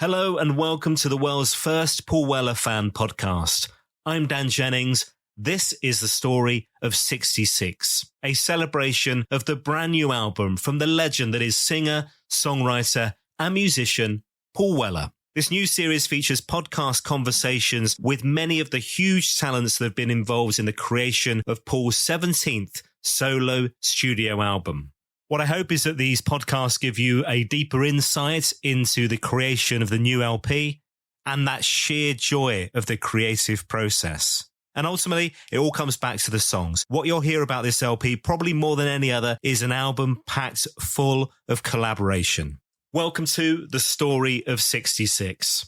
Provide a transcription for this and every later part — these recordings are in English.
Hello and welcome to the world's first Paul Weller fan podcast. I'm Dan Jennings. This is the story of 66, a celebration of the brand new album from the legend that is singer, songwriter and musician Paul Weller. This new series features podcast conversations with many of the huge talents that have been involved in the creation of Paul's 17th solo studio album. What I hope is that these podcasts give you a deeper insight into the creation of the new LP and that sheer joy of the creative process. And ultimately, it all comes back to the songs. What you'll hear about this LP, probably more than any other, is an album packed full of collaboration. Welcome to the story of 66.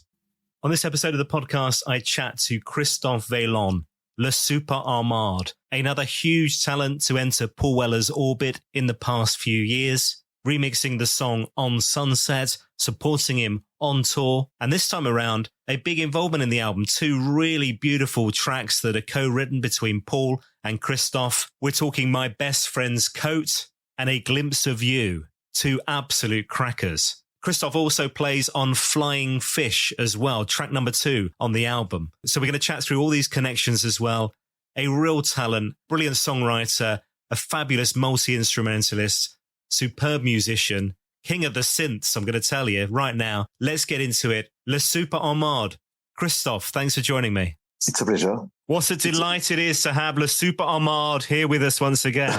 On this episode of the podcast, I chat to Christophe Vaillant, Le SUPERHOMARD, another huge talent to enter Paul Weller's orbit in the past few years, remixing the song On Sunset, supporting him on tour, and this time around, a big involvement in the album, two really beautiful tracks that are co-written between Paul and Christophe. We're talking My Best Friend's Coat and A Glimpse of You, two absolute crackers. Christophe also plays on Flying Fish as well, track number 2 on the album. So we're going to chat through all these connections as well. A real talent, brilliant songwriter, a fabulous multi-instrumentalist, superb musician, king of the synths, I'm going to tell you right now. Let's get into it. Le SUPERHOMARD. Christophe, thanks for joining me. It's a pleasure. What a delight it is to have Le SUPERHOMARD here with us once again.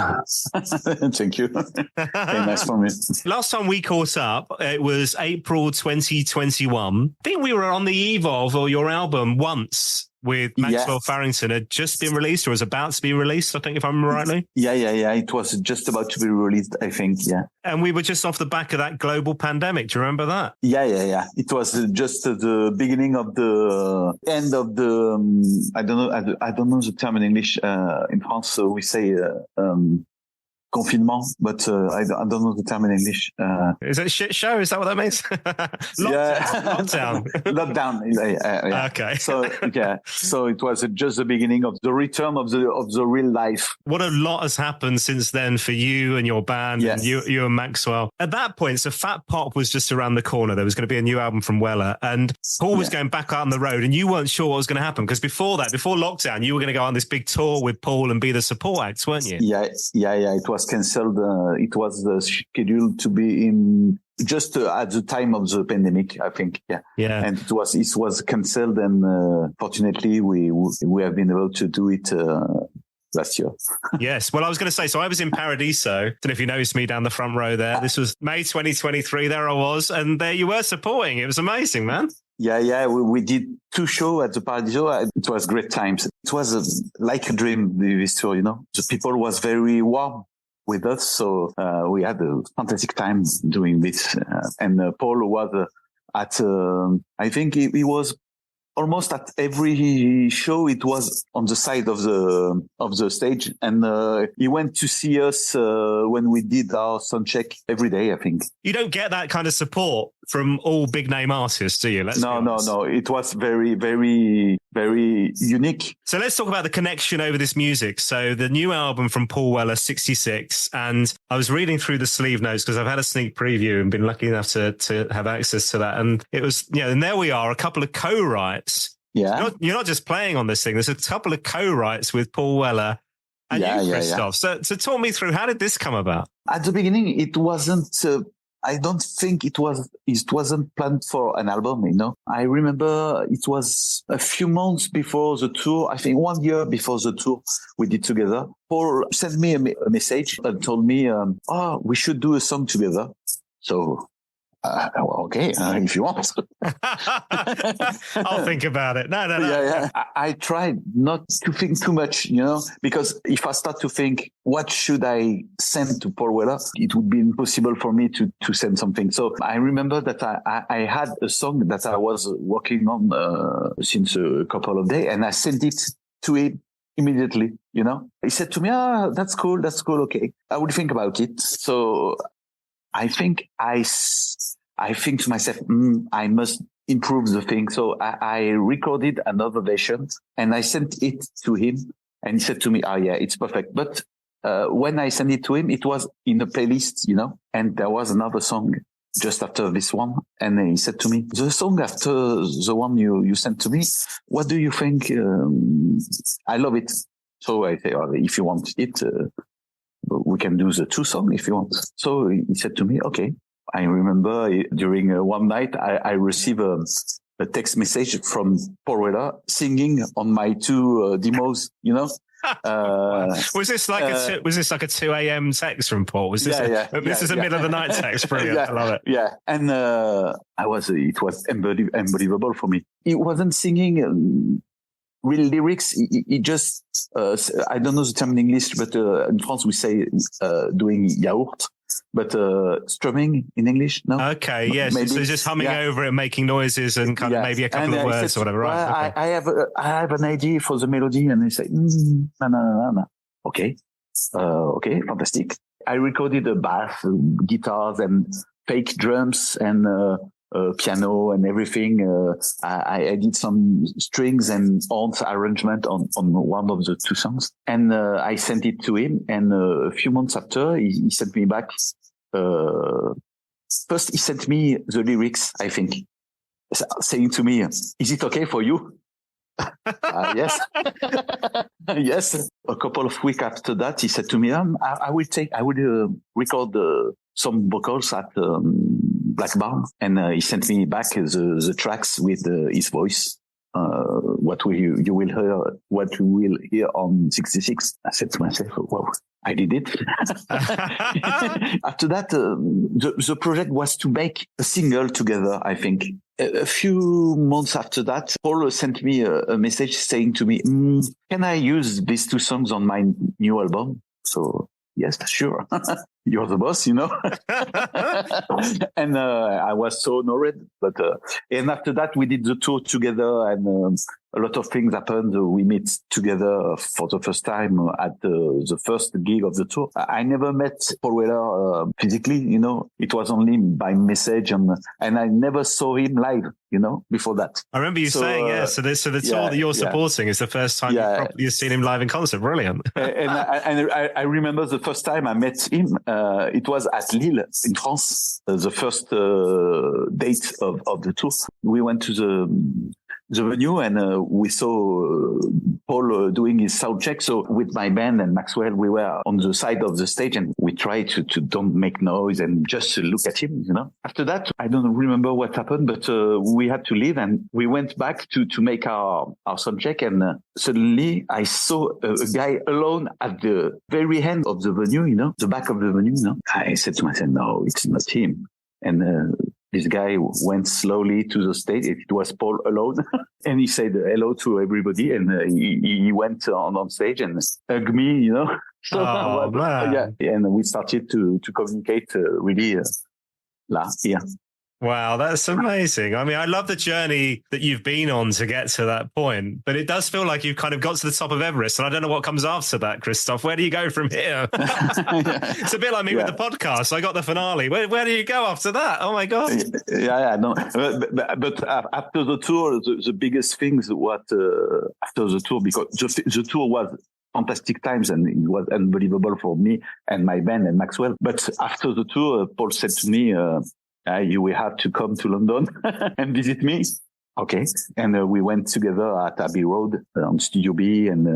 Thank you. Very nice for me. Last time we caught up, it was April 2021. I think we were on the eve of, or your album Once with Maxwell Farrington had just been released or was about to be released, I think, if I remember rightly. Yeah. It was just about to be released, I think, yeah. And we were just off the back of that global pandemic. Do you remember that? Yeah. It was just the beginning of the end of the, I don't know the term in English. In France, so we say confinement, but I don't know the term in English. Is it shit show? Is that what that means? Lockdown. Lockdown. Yeah. Okay. So it was just the beginning of the return of the real life. What a lot has happened since then for you and your band, and you and Maxwell. At that point, so Fat Pop was just around the corner. There was going to be a new album from Weller, and Paul was going back out on the road, and you weren't sure what was going to happen because before lockdown, you were going to go on this big tour with Paul and be the support act, weren't you? Yeah. It was cancelled. It was scheduled to be in just at the time of the pandemic, I think. Yeah. And it was cancelled, and fortunately, we have been able to do it last year. Yes. Well, I was going to say, so I was in Paradiso. Don't know if you noticed me down the front row there. This was May 2023. There I was, and there you were supporting. It was amazing, man. Yeah. We did 2 shows at the Paradiso. It was great times. It was like a dream, this tour, you know. The people was very warm with us. So we had a fantastic time doing this. And Paul was at, I think he was almost at every show. It was on the side of the stage. And he went to see us when we did our sound check every day, I think. You don't get that kind of support from all big name artists, do you? No. It was very, very, very unique. So let's talk about the connection over this music. So the new album from Paul Weller, 66, and I was reading through the sleeve notes because I've had a sneak preview and been lucky enough to have access to that. And it was, and there we are, a couple of co-writes. Yeah. You're not just playing on this thing. There's a couple of co-writes with Paul Weller and you, Christophe. Yeah. So talk me through, how did this come about? At the beginning, it wasn't... I don't think it wasn't planned for an album, you know. I remember it was a few months before the tour, I think 1 year before the tour we did together. Paul sent me a message and told me, we should do a song together. So, okay, if you want. I'll think about it. No. Yeah. I tried not to think too much, you know, because if I start to think, what should I send to Paul Weller? It would be impossible for me to send something. So I remember that I had a song that I was working on since a couple of days, and I sent it to him immediately, you know. He said to me, that's cool, okay. I would think about it. So I think I think to myself, I must improve the thing. So I recorded another version and I sent it to him, and he said to me, it's perfect. But when I sent it to him, it was in a playlist, you know, and there was another song just after this one. And he said to me, the song after the one you sent to me, what do you think? I love it. So I say, if you want it, we can do the 2 songs if you want. So he said to me, okay. I remember during one night, I received a text message from Paul Weller singing on my 2 demos, you know. Was this like a 2 a.m. text from Paul? Was this this is a middle of the night text? Brilliant. I love it. Yeah. And it was unbelievable for me. He wasn't singing real lyrics. He just, I don't know the term in English, but in France we say doing yaourt. But strumming in English, no? Okay, yes. Maybe. So just humming over it, making noises and kind of maybe a couple of words or whatever, right? Okay. I have an idea for the melody, and they say, no. Okay, fantastic. I recorded a bass, guitars, and fake drums, and piano and everything. I did some strings and horns arrangement on one of the 2 songs, and I sent it to him. And a few months after, he sent me back. First, he sent me the lyrics, I think, saying to me, "Is it okay for you?" Yes. Yes. A couple of weeks after that, he said to me, I will record some vocals at Black Barn. And he sent me back the tracks with his voice. What you will hear on 66. I said to myself, wow, I did it. After that, the project was to make a single together, I think. A few months after that, Paul sent me a message saying to me, can I use these 2 songs on my new album? So, yes, sure. You're the boss, you know. And I was so honored. But and after that, we did the tour together, and a lot of things happened. We met together for the first time at the first gig of the tour. I never met Paul Weller physically, you know. It was only by message, and I never saw him live, you know, before that. I remember you saying, So the tour that you're supporting is the first time you've seen him live in concert. Brilliant. And I remember the first time I met him. It was at Lille in France, the first date of the tour. We went to the venue, and we saw Paul doing his sound check. So with my band and Maxwell, we were on the side of the stage, and we tried to don't make noise and just look at him, you know. After that, I don't remember what happened, but we had to leave, and we went back to make our sound check, and suddenly I saw a guy alone at the very end of the venue, you know, the back of the venue, you know. I said to myself, no, it's not him. And this guy went slowly to the stage. It was Paul alone. And he said hello to everybody. And he went on stage and hugged me, you know. So, man. Yeah. And we started to communicate really here. Wow, that's amazing. I mean, I love the journey that you've been on to get to that point, but it does feel like you've kind of got to the top of Everest, and I don't know what comes after that, Christophe. Where do you go from here? It's a bit like me with the podcast. I got the finale. Where do you go after that? Oh my God. Yeah, no. But after the tour, the biggest things after the tour, because the tour was fantastic times, and it was unbelievable for me and my band and Maxwell. But after the tour, Paul said to me, you will have to come to London and visit me. Okay. And we went together at Abbey Road on Studio B, and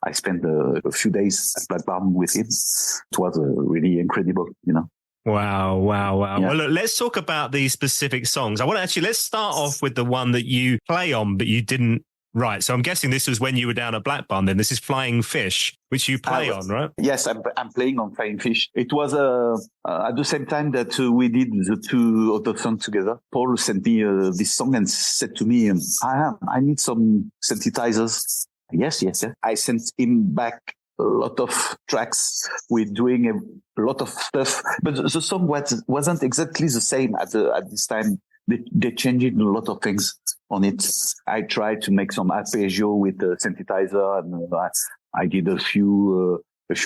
I spent a few days at Black Barn with him. It was really incredible, you know. Wow. Yeah. Well, look, let's talk about these specific songs. Let's start off with the one that you play on, but you didn't write. So I'm guessing this was when you were down at Black Barn then. This is Flying Fish, which you play on, right? Yes, I'm playing on Flying Fish. It was at the same time that we did the 2 other songs together. Paul sent me this song and said to me, I need some synthesizers. Yes. I sent him back a lot of tracks. We're doing a lot of stuff, but the song wasn't exactly the same at this time. They changed a lot of things on it. I tried to make some arpeggio with the synthesizer, and I did a few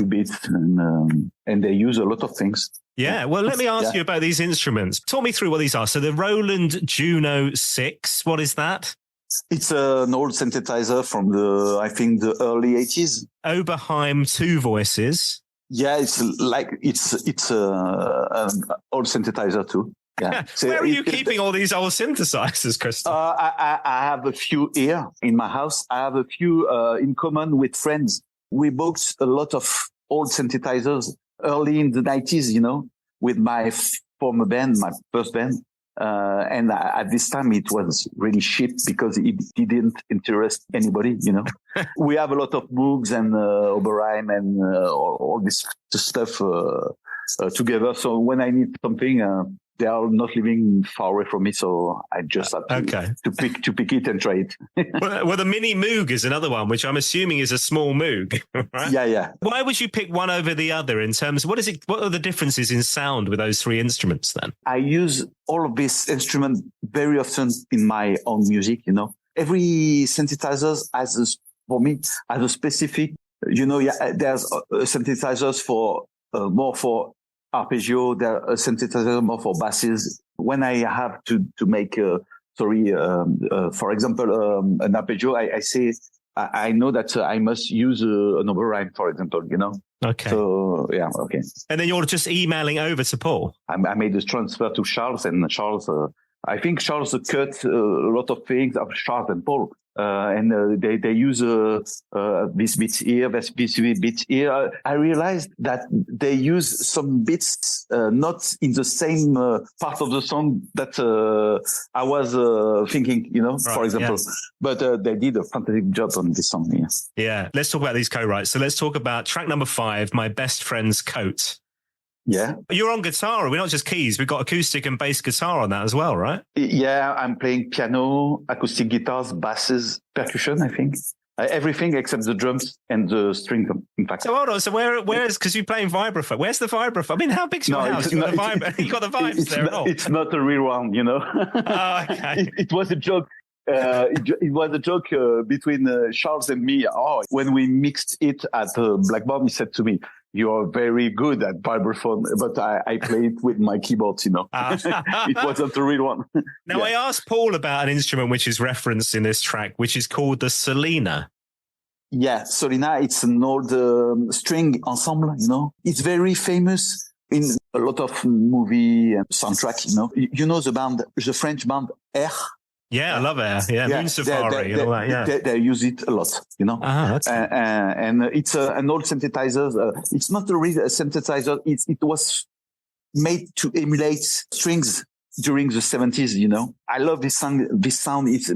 bits, and they use a lot of things. Yeah, well, let me ask you about these instruments. Talk me through what these are. So the Roland Juno 6, what is that? It's an old synthesizer from the early 80s. Oberheim 2 voices. Yeah, it's an old synthesizer too. Yeah. So where are you keeping all these old synthesizers, Christophe? I have a few here in my house. I have a few in common with friends. We bought a lot of old synthesizers early in the 90s, with my former band, my first band. And at this time it was really cheap because it didn't interest anybody, We have a lot of Moogs and Oberheim and all this stuff together. So when I need something, they are not living far away from me, so I just have to pick it and try it. well, the Mini Moog is another one, which I'm assuming is a small Moog, right? Yeah. Why would you pick one over the other in terms? What are the differences in sound with those three instruments then? I use all of these instruments very often in my own music. Every synthesizer for me has a specific. There's synthesizers for more for arpeggio, there are synthesizers more for basses. When I have to make, for example, an arpeggio, I say, I know that I must use an Oberheim, for example, Okay. So, yeah, okay. And then you're just emailing over to Paul? I made a transfer to Charles, and Charles, I think Charles cut a lot of things of Charles and Paul. And they use this bit here, this bit here. I realized that they use some bits not in the same part of the song that I was thinking, right, for example. Yes. But they did a fantastic job on this song. Yes. Yeah. Let's talk about these co-writes. So let's talk about track number 5, My Best Friend's Coat. Yeah. You're on guitar. We're not just keys. We've got acoustic and bass guitar on that as well, right? Yeah, I'm playing piano, acoustic guitars, basses, percussion, I think. Everything except the drums and the string, in fact. So hold on. So where is, because you're playing vibraphone. Where's the vibraphone? I mean, how big's your house? You got the vibes there at all? It's not a real one, Oh, okay. It was a joke. It was a joke between Charles and me. When we mixed it at Blackboard, he said to me, "You are very good at vibraphone," but I play it with my keyboards, It wasn't a real one. Now, yeah. I asked Paul about an instrument which is referenced in this track, which is called the Solina. Yeah, Solina, it's an old string ensemble, It's very famous in a lot of movie and soundtrack, You know the French band Air? Yeah, I love it. Yeah, Moon Safari and all that. Yeah, they use it a lot, and it's an old synthesizer. It's not a real synthesizer. It was made to emulate strings during the 70s. I love this song. This sound is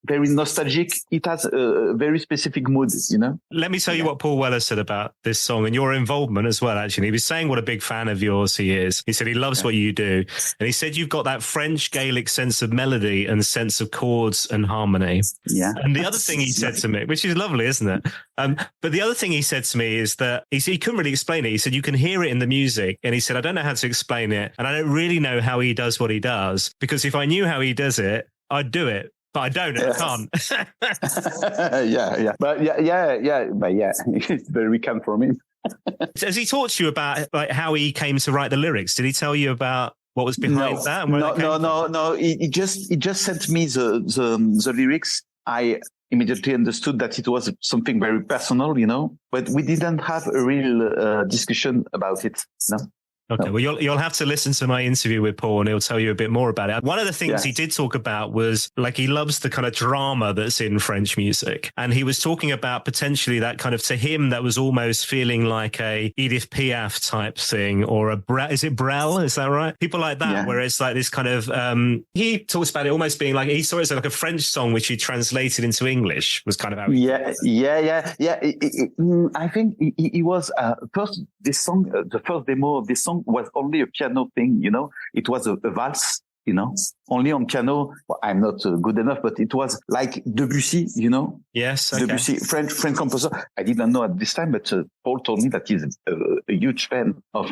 very nostalgic. It has a very specific mood. Let me tell you what Paul Weller said about this song and your involvement as well. Actually, he was saying what a big fan of yours he is. He said he loves what you do, and he said you've got that French Gaelic sense of melody and sense of chords and harmony. Yeah. And the other thing he said to me, which is lovely, isn't it? But the other thing he said to me is that he couldn't really explain it. He said you can hear it in the music, and he said I don't know how to explain it, and I don't really know how he does what he does, because if I knew how he does it, I'd do it. But I don't, and I can't. Yeah. But yeah, it's very kind from him. Has he talked to you about how he came to write the lyrics? Did he tell you about what was behind that? And No. He just sent me the lyrics. I immediately understood that it was something very personal, but we didn't have a real discussion about it. Okay, well, you'll have to listen to my interview with Paul and he'll tell you a bit more about it. One of the things he did talk about was he loves the kind of drama that's in French music. And he was talking about potentially that kind of, to him, that was almost feeling like a Edith Piaf type thing, or is it Brel? Is that right? People like that, where it's like this kind of, he talks about it almost being he saw it as like a French song which he translated into English, was kind of how he I think he was, first, this song, the first demo of this song was only a piano thing, It was a valse, only on piano. Well, I'm not good enough, but it was like Debussy, Yes. Okay. Debussy, French composer. I didn't know at this time, but Paul told me that he's a huge fan of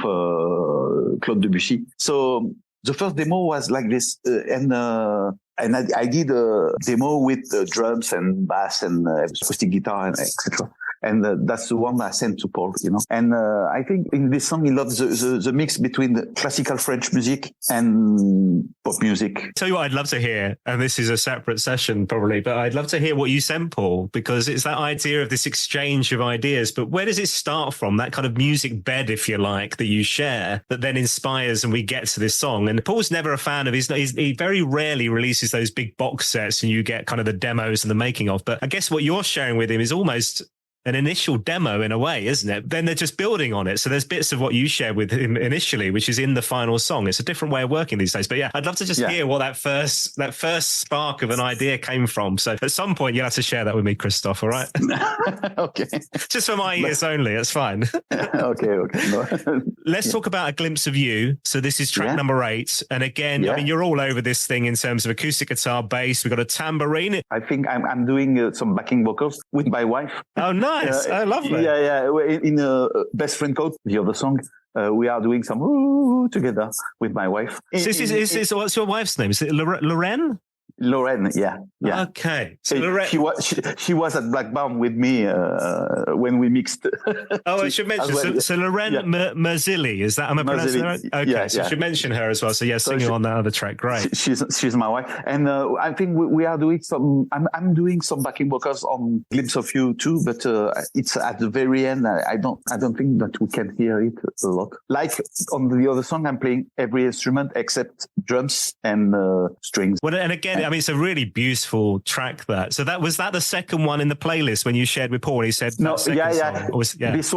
Claude Debussy. So the first demo was like this, and I did a demo with drums and bass and acoustic guitar and etc. And that's the one I sent to Paul, And I think in this song, he loves the mix between the classical French music and pop music. Tell you what I'd love to hear, and this is a separate session probably, but I'd love to hear what you sent Paul, because it's that idea of this exchange of ideas. But where does it start from? That kind of music bed, if you like, that you share, that then inspires and we get to this song. And Paul's never a fan of he very rarely releases those big box sets and you get kind of the demos and the making of. But I guess what you're sharing with him is almost an initial demo in a way, isn't it? Then they're just building on it. So there's bits of what you shared with him initially, which is in the final song. It's a different way of working these days. But yeah, I'd love to just hear what that first spark of an idea came from. So at some point you'll have to share that with me, Christophe, all right? Okay. Just for my ears only, that's fine. Okay. No. Let's talk about A Glimpse of You. So this is track number 8. And again, I mean, you're all over this thing in terms of acoustic guitar, bass. We've got a tambourine. I think I'm doing some backing vocals with my wife. Oh, nice. I love that. Yeah. In Best Friend Code, the other song, we are doing some together with my wife. So what's your wife's name? Is it Lorraine? Lorraine, yeah. Okay. So Lorraine, she was at Blackburn with me when we mixed. Oh, I should mention. Well. So Lorraine Marzilli, is that? Am I pronouncing that right? Okay, so I should mention her as well. So singing on that other track, great. She's my wife, and I think we are doing some. I'm doing some backing vocals on Glimpse of You too, but it's at the very end. I don't think that we can hear it a lot. Like on the other song, I'm playing every instrument except drums and strings. Well, and again. I mean, it's a really beautiful track that. So was that the second one in the playlist when you shared with Paul? He said, no, Song? This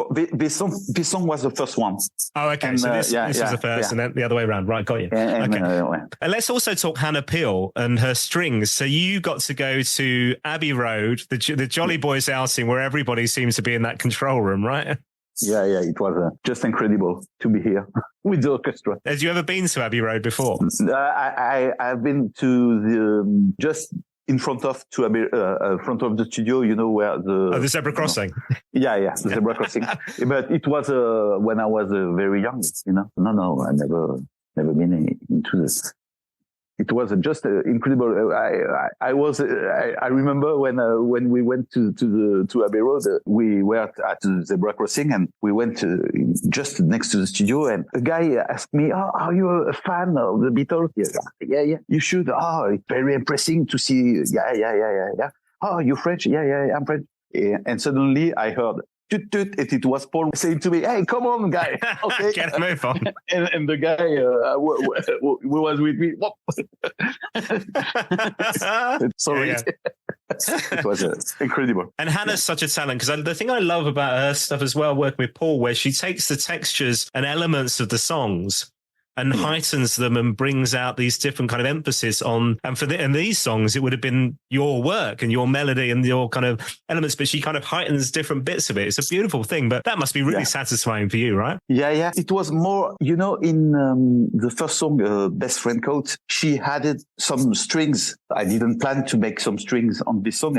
song was the first one. Oh, okay. And, so this was the first and then the other way around. Right. Got you. Okay. And let's also talk Hannah Peel and her strings. So you got to go to Abbey Road, the Jolly Boys outing where everybody seems to be in that control room, right? Yeah, it was just incredible to be here with the orchestra. Have you ever been to Abbey Road before? I've been to the just in front of the studio, where the zebra crossing. The zebra crossing. But it was when I was very young, No, I never been into this. It was just incredible. I remember when we went to Abbey Road, we were at the zebra crossing and we went just next to the studio and a guy asked me, are you a fan of the Beatles? Yeah. You should. It's very impressive to see. Yeah. Oh, you French? Yeah, I'm French. And suddenly I heard, it was Paul saying to me, "Hey, come on, guy, okay, get a move on." And the guy who was with me, sorry, it was incredible. And Hannah's such a talent because the thing I love about her stuff as well, working with Paul, where she takes the textures and elements of the songs and heightens them and brings out these different kind of emphasis on, and these songs, it would have been your work and your melody and your kind of elements, but she kind of heightens different bits of it. It's a beautiful thing, but that must be really satisfying for you, right? Yeah. It was more, in the first song, Best Friend Code, she added some strings. I didn't plan to make some strings on this song.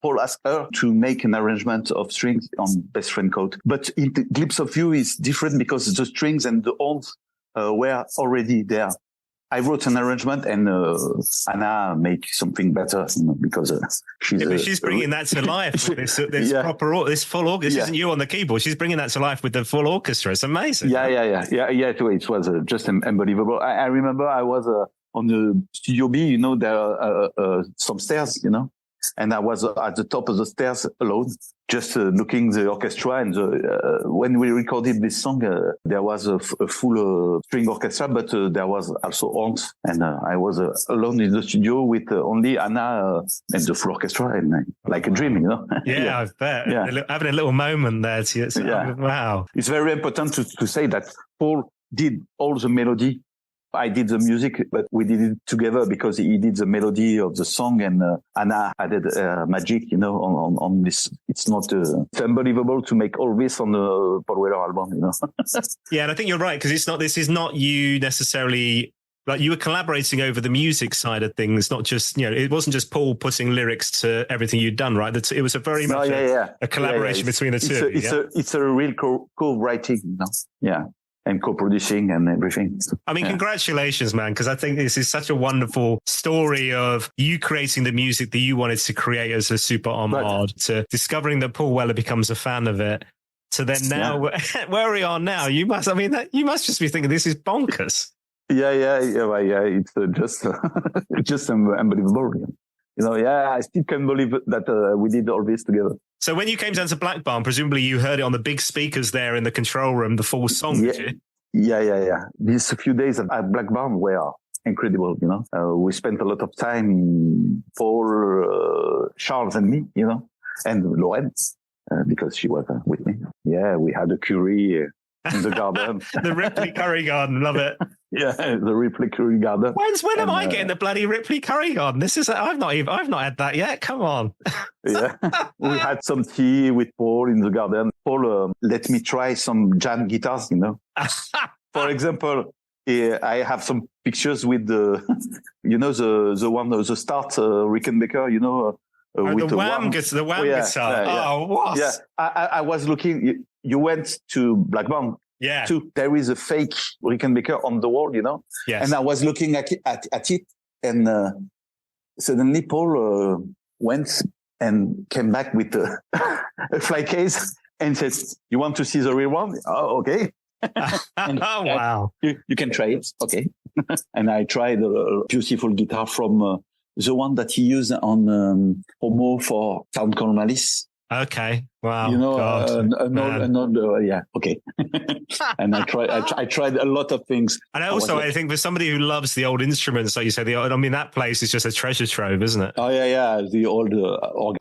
Paul asked her to make an arrangement of strings on Best Friend Code. But in the Glimpse of You is different because the strings and the horns were already there. I wrote an arrangement and Anna made something better, because she's bringing that to life with this full orchestra. This isn't you on the keyboard. She's bringing that to life with the full orchestra. It's amazing. Yeah. It was just unbelievable. I remember I was on the Studio B. There are some stairs. And I was at the top of the stairs alone, just looking the orchestra. And when we recorded this song, there was a full string orchestra, but there was also horns. And I was alone in the studio with only Anna and the full orchestra, and like a dream, Yeah, I bet. Yeah. Having a little moment there. Wow. It's very important to say that Paul did all the melody. I did the music, but we did it together because he did the melody of the song, and Anna added magic, on this. It's it's unbelievable to make all this on the Paul Weller album, Yeah, and I think you're right, because this is not you necessarily. Like, you were collaborating over the music side of things, not just, it wasn't just Paul putting lyrics to everything you'd done, right? It was a very much a collaboration between the two. It's a real co-writing, Yeah. and co-producing and everything. I mean, congratulations, man, because I think this is such a wonderful story of you creating the music that you wanted to create as a SUPERHOMARD, to discovering that Paul Weller becomes a fan of it, to then now where we are now. You must just be thinking this is bonkers. Yeah. It's just unbelievable. I still can't believe that we did all this together. So when you came down to Black Barn, presumably you heard it on the big speakers there in the control room, the full song, did you? Yeah. These few days at Black Barn were incredible, We spent a lot of time, Paul, Charles and me, and Lorraine, because she was with me. Yeah, we had a curry in the garden. The Ripley Curry Garden, love it. Yeah, the Ripley Curry Garden. When am I getting the bloody Ripley Curry Garden? I've not had that yet. Come on. Yeah, we had some tea with Paul in the garden. Paul let me try some jam guitars. For example, I have some pictures with the start Rickenbacker. With the Wham guitar. What? Yeah, I was looking. You went to Black Barn. Yeah. Too. There is a fake Rickenbacker on the wall, Yes. And I was looking at it, and suddenly Paul went and came back with a fly case and said, "You want to see the real one? Oh, okay." Wow. You can try it. Okay. And I tried a beautiful guitar from the one that he used on Homo for Town Called Malice. Okay. Wow. Okay. And I tried a lot of things. And I think for somebody who loves the old instruments, like you said, that place is just a treasure trove, isn't it? Oh yeah. The old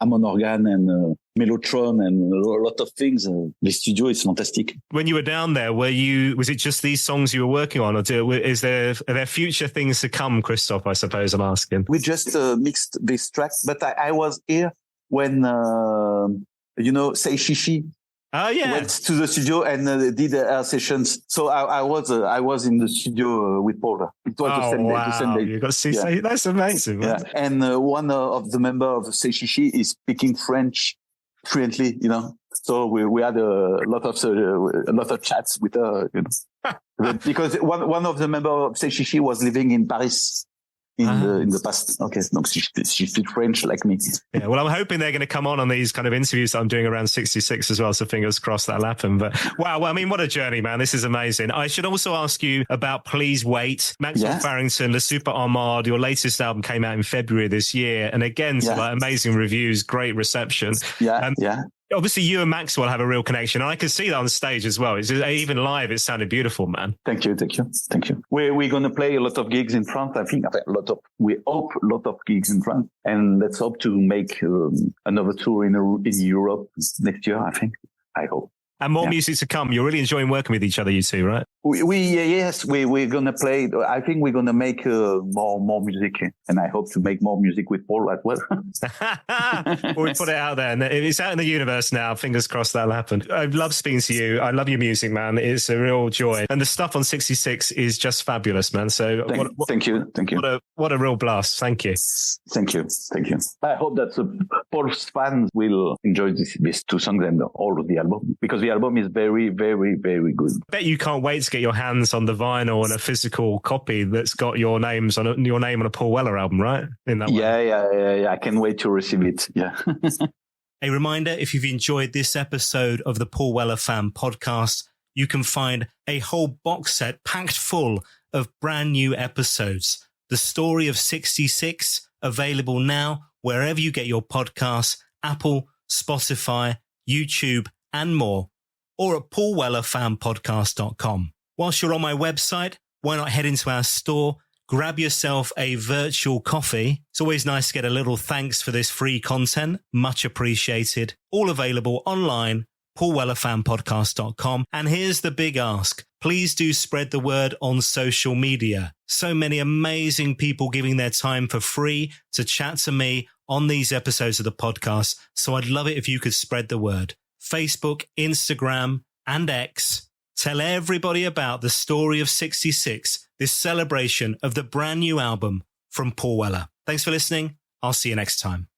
Hammond organ and mellotron and a lot of things. The studio is fantastic. When you were down there, was it just these songs you were working on, or are there future things to come, Christophe, I suppose I'm asking? We just mixed this track, but I was here when, Say Shishi. Oh yeah, went to the studio and did our sessions. So I was in the studio with Paul. It was the same day. You got to see. Yeah. That's amazing. Man. Yeah, and one of the members of Say Shishi is speaking French fluently. So we had a lot of chats with her. Because one of the members of Say Shishi was living in Paris. In the past. Okay, no, she speaks French like me. Yeah, well, I'm hoping they're going to come on these kind of interviews that I'm doing around 66 as well, so fingers crossed that'll happen. But wow, well, I mean, what a journey, man. This is amazing. I should also ask you about Please Wait, Maxwell Farrington, the SUPERHOMARD. Your latest album came out in February this year, and again, amazing reviews, great reception. Yeah. Obviously, you and Maxwell have a real connection, and I could see that on stage as well. Even live, it sounded beautiful, man. Thank you. We're going to play a lot of gigs in France. I think we hope a lot of gigs in France, and let's hope to make another tour in Europe next year. I hope. And more music to come. You're really enjoying working with each other, you two, right? We're gonna play. I think we're gonna make more music, and I hope to make more music with Paul as well. Well, we put it out there, and it's out in the universe now. Fingers crossed that'll happen. I love speaking to you. I love your music, man. It's a real joy, and the stuff on 66 is just fabulous, man. So thank you. What a real blast. Thank you. Thank you. I hope that Paul's fans will enjoy these two songs and all of the album, because the album is very, very, very good. I bet you can't wait to get your hands on the vinyl and a physical copy that's got your name on a Paul Weller album, right? In that way. Yeah. I can't wait to receive it. Yeah. A reminder, if you've enjoyed this episode of the Paul Weller Fan Podcast, you can find a whole box set packed full of brand new episodes. The Story of 66, available now wherever you get your podcasts, Apple, Spotify, YouTube, and more, or at paulwellerfanpodcast.com. Whilst you're on my website, why not head into our store, grab yourself a virtual coffee. It's always nice to get a little thanks for this free content. Much appreciated. All available online, paulwellerfanpodcast.com. And here's the big ask. Please do spread the word on social media. So many amazing people giving their time for free to chat to me on these episodes of the podcast. So I'd love it if you could spread the word. Facebook, Instagram, and X. Tell everybody about the Story of 66, this celebration of the brand new album from Paul Weller. Thanks for listening. I'll see you next time.